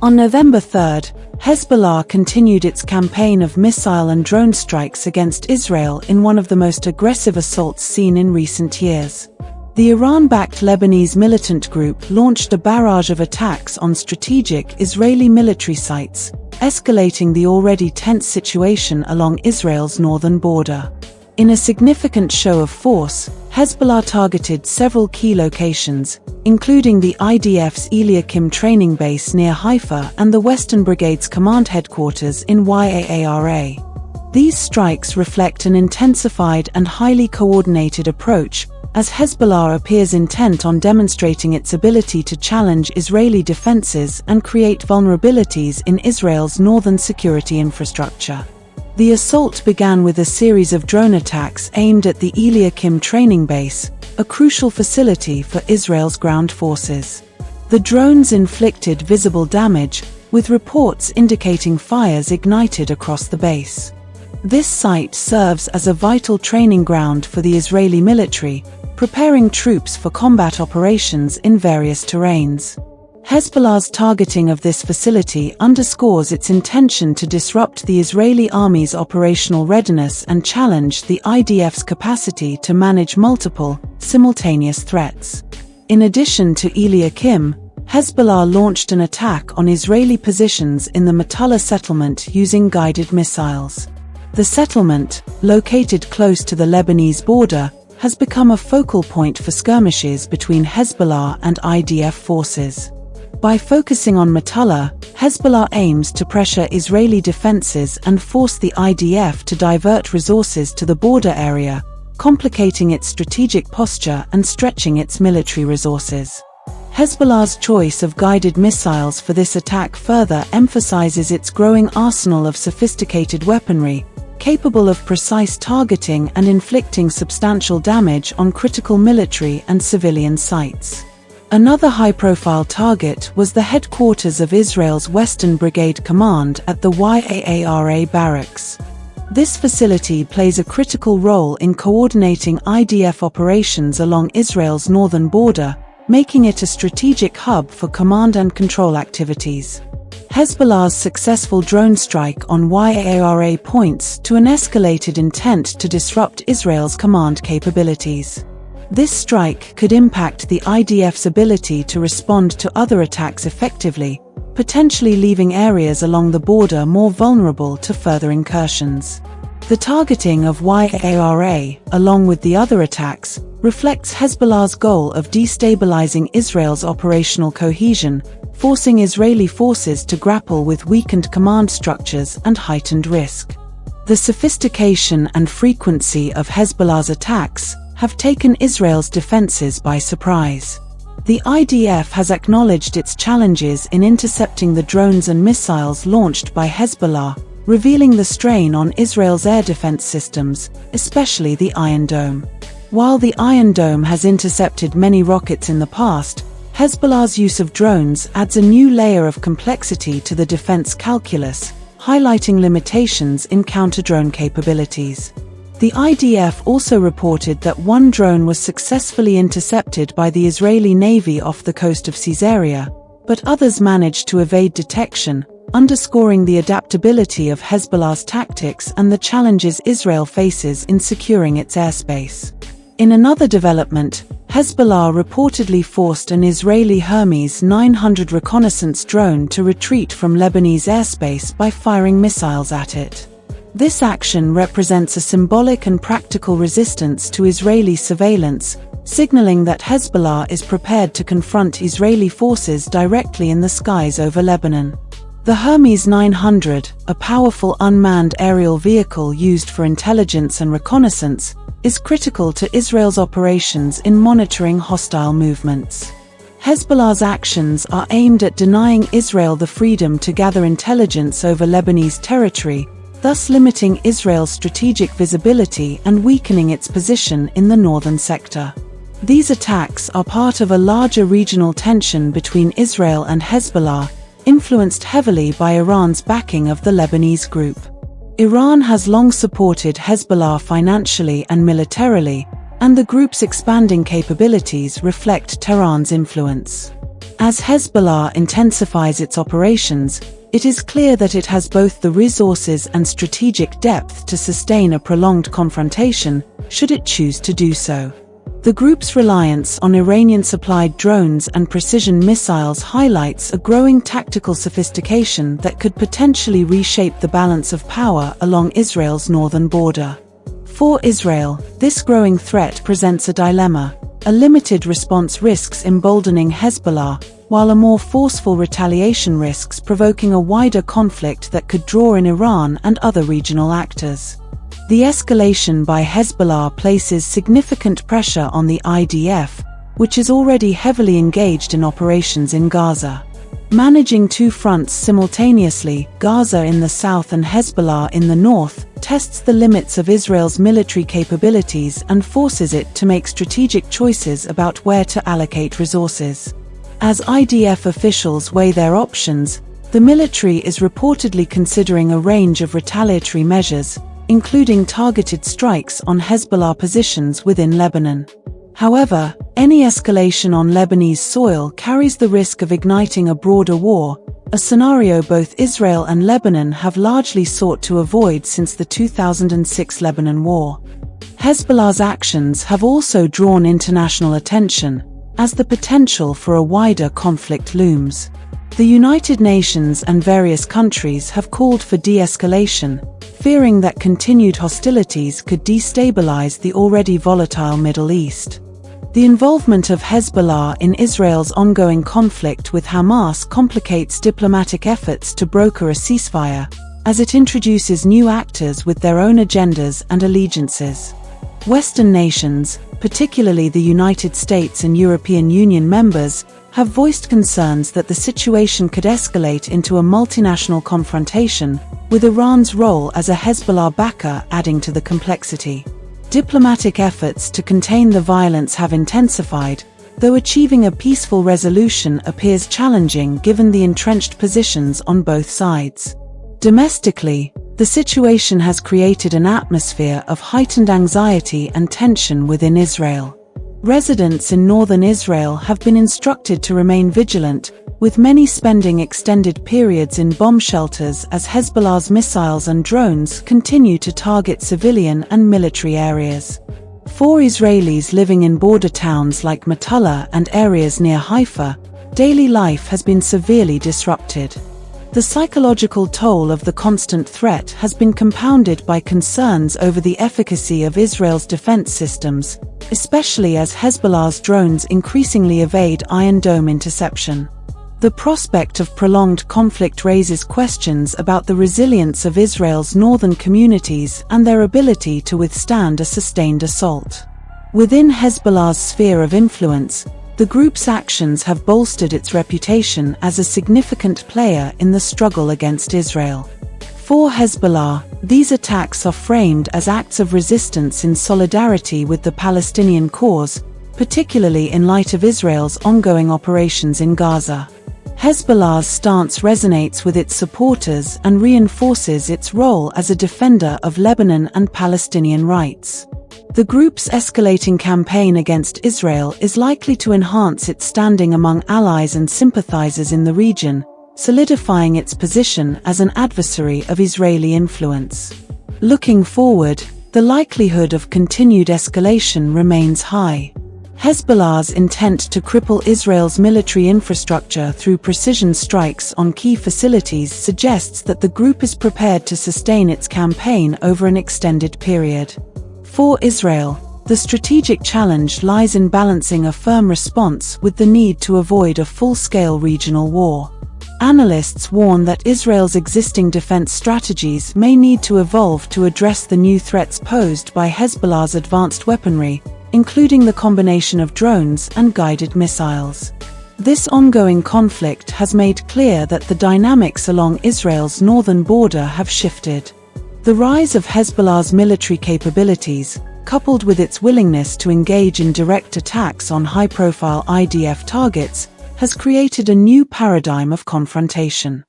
On November 3, Hezbollah continued its campaign of missile and drone strikes against Israel in one of the most aggressive assaults seen in recent years. The Iran-backed Lebanese militant group launched a barrage of attacks on strategic Israeli military sites, escalating the already tense situation along Israel's northern border. In a significant show of force, Hezbollah targeted several key locations, including the IDF's Eliakim training base near Haifa and the Western Brigade's command headquarters in Yaara. These strikes reflect an intensified and highly coordinated approach, as Hezbollah appears intent on demonstrating its ability to challenge Israeli defenses and create vulnerabilities in Israel's northern security infrastructure. The assault began with a series of drone attacks aimed at the Eliakim training base, a crucial facility for Israel's ground forces. The drones inflicted visible damage, with reports indicating fires ignited across the base. This site serves as a vital training ground for the Israeli military, preparing troops for combat operations in various terrains. Hezbollah's targeting of this facility underscores its intention to disrupt the Israeli army's operational readiness and challenge the IDF's capacity to manage multiple, simultaneous threats. In addition to Eliakim, Hezbollah launched an attack on Israeli positions in the Metulla settlement using guided missiles. The settlement, located close to the Lebanese border, has become a focal point for skirmishes between Hezbollah and IDF forces. By focusing on Metulla, Hezbollah aims to pressure Israeli defenses and force the IDF to divert resources to the border area, complicating its strategic posture and stretching its military resources. Hezbollah's choice of guided missiles for this attack further emphasizes its growing arsenal of sophisticated weaponry, capable of precise targeting and inflicting substantial damage on critical military and civilian sites. Another high-profile target was the headquarters of Israel's Western Brigade Command at the Yaara barracks. This facility plays a critical role in coordinating IDF operations along Israel's northern border, making it a strategic hub for command and control activities. Hezbollah's successful drone strike on Yaara points to an escalated intent to disrupt Israel's command capabilities. This strike could impact the IDF's ability to respond to other attacks effectively, potentially leaving areas along the border more vulnerable to further incursions. The targeting of Yaara, along with the other attacks, reflects Hezbollah's goal of destabilizing Israel's operational cohesion, forcing Israeli forces to grapple with weakened command structures and heightened risk. The sophistication and frequency of Hezbollah's attacks have taken Israel's defenses by surprise. The IDF has acknowledged its challenges in intercepting the drones and missiles launched by Hezbollah, revealing the strain on Israel's air defense systems, especially the Iron Dome. While the Iron Dome has intercepted many rockets in the past, Hezbollah's use of drones adds a new layer of complexity to the defense calculus, highlighting limitations in counter-drone capabilities. The IDF also reported that one drone was successfully intercepted by the Israeli Navy off the coast of Caesarea, but others managed to evade detection, underscoring the adaptability of Hezbollah's tactics and the challenges Israel faces in securing its airspace. In another development, Hezbollah reportedly forced an Israeli Hermes 900 reconnaissance drone to retreat from Lebanese airspace by firing missiles at it. This action represents a symbolic and practical resistance to Israeli surveillance, signaling that Hezbollah is prepared to confront Israeli forces directly in the skies over Lebanon. The Hermes 900, a powerful unmanned aerial vehicle used for intelligence and reconnaissance, is critical to Israel's operations in monitoring hostile movements. Hezbollah's actions are aimed at denying Israel the freedom to gather intelligence over Lebanese territory, thus limiting Israel's strategic visibility and weakening its position in the northern sector. These attacks are part of a larger regional tension between Israel and Hezbollah, influenced heavily by Iran's backing of the Lebanese group. Iran has long supported Hezbollah financially and militarily, and the group's expanding capabilities reflect Tehran's influence. As Hezbollah intensifies its operations, it is clear that it has both the resources and strategic depth to sustain a prolonged confrontation, should it choose to do so. The group's reliance on Iranian-supplied drones and precision missiles highlights a growing tactical sophistication that could potentially reshape the balance of power along Israel's northern border. For Israel, this growing threat presents a dilemma. A limited response risks emboldening Hezbollah, while a more forceful retaliation risks provoking a wider conflict that could draw in Iran and other regional actors. The escalation by Hezbollah places significant pressure on the IDF, which is already heavily engaged in operations in Gaza. Managing two fronts simultaneously, Gaza in the south and Hezbollah in the north, tests the limits of Israel's military capabilities and forces it to make strategic choices about where to allocate resources. As IDF officials weigh their options, the military is reportedly considering a range of retaliatory measures, including targeted strikes on Hezbollah positions within Lebanon. However, any escalation on Lebanese soil carries the risk of igniting a broader war, a scenario both Israel and Lebanon have largely sought to avoid since the 2006 Lebanon War. Hezbollah's actions have also drawn international attention, as the potential for a wider conflict looms. The United Nations and various countries have called for de-escalation, fearing that continued hostilities could destabilize the already volatile Middle East. The involvement of Hezbollah in Israel's ongoing conflict with Hamas complicates diplomatic efforts to broker a ceasefire, as it introduces new actors with their own agendas and allegiances. Western nations, particularly the United States and European Union members, have voiced concerns that the situation could escalate into a multinational confrontation, with Iran's role as a Hezbollah backer adding to the complexity. Diplomatic efforts to contain the violence have intensified, though achieving a peaceful resolution appears challenging given the entrenched positions on both sides. Domestically, the situation has created an atmosphere of heightened anxiety and tension within Israel. Residents in northern Israel have been instructed to remain vigilant, with many spending extended periods in bomb shelters as Hezbollah's missiles and drones continue to target civilian and military areas. For Israelis living in border towns like Metulla and areas near Haifa, daily life has been severely disrupted. The psychological toll of the constant threat has been compounded by concerns over the efficacy of Israel's defense systems, especially as Hezbollah's drones increasingly evade Iron Dome interception. The prospect of prolonged conflict raises questions about the resilience of Israel's northern communities and their ability to withstand a sustained assault. Within Hezbollah's sphere of influence, the group's actions have bolstered its reputation as a significant player in the struggle against Israel. For Hezbollah, these attacks are framed as acts of resistance in solidarity with the Palestinian cause, particularly in light of Israel's ongoing operations in Gaza. Hezbollah's stance resonates with its supporters and reinforces its role as a defender of Lebanon and Palestinian rights. The group's escalating campaign against Israel is likely to enhance its standing among allies and sympathizers in the region, solidifying its position as an adversary of Israeli influence. Looking forward, the likelihood of continued escalation remains high. Hezbollah's intent to cripple Israel's military infrastructure through precision strikes on key facilities suggests that the group is prepared to sustain its campaign over an extended period. For Israel, the strategic challenge lies in balancing a firm response with the need to avoid a full-scale regional war. Analysts warn that Israel's existing defense strategies may need to evolve to address the new threats posed by Hezbollah's advanced weaponry, including the combination of drones and guided missiles. This ongoing conflict has made clear that the dynamics along Israel's northern border have shifted. The rise of Hezbollah's military capabilities, coupled with its willingness to engage in direct attacks on high-profile IDF targets, has created a new paradigm of confrontation.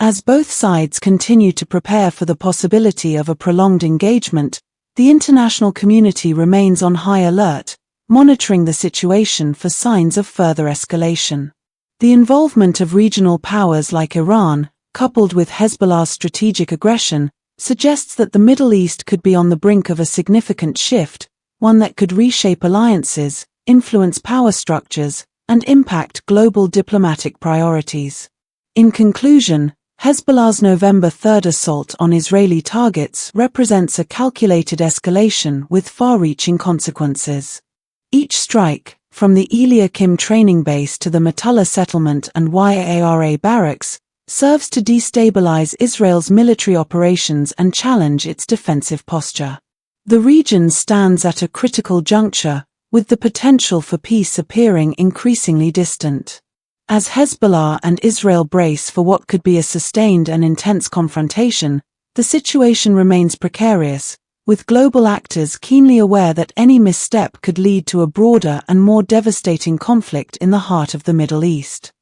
As both sides continue to prepare for the possibility of a prolonged engagement, the international community remains on high alert, monitoring the situation for signs of further escalation. The involvement of regional powers like Iran, coupled with Hezbollah's strategic aggression, suggests that the Middle East could be on the brink of a significant shift, one that could reshape alliances, influence power structures, and impact global diplomatic priorities. In conclusion, Hezbollah's November 3rd assault on Israeli targets represents a calculated escalation with far-reaching consequences. Each strike, from the Eliakim training base to the Metulla settlement and Yara barracks, serves to destabilize Israel's military operations and challenge its defensive posture. The region stands at a critical juncture, with the potential for peace appearing increasingly distant. As Hezbollah and Israel brace for what could be a sustained and intense confrontation, the situation remains precarious, with global actors keenly aware that any misstep could lead to a broader and more devastating conflict in the heart of the Middle East.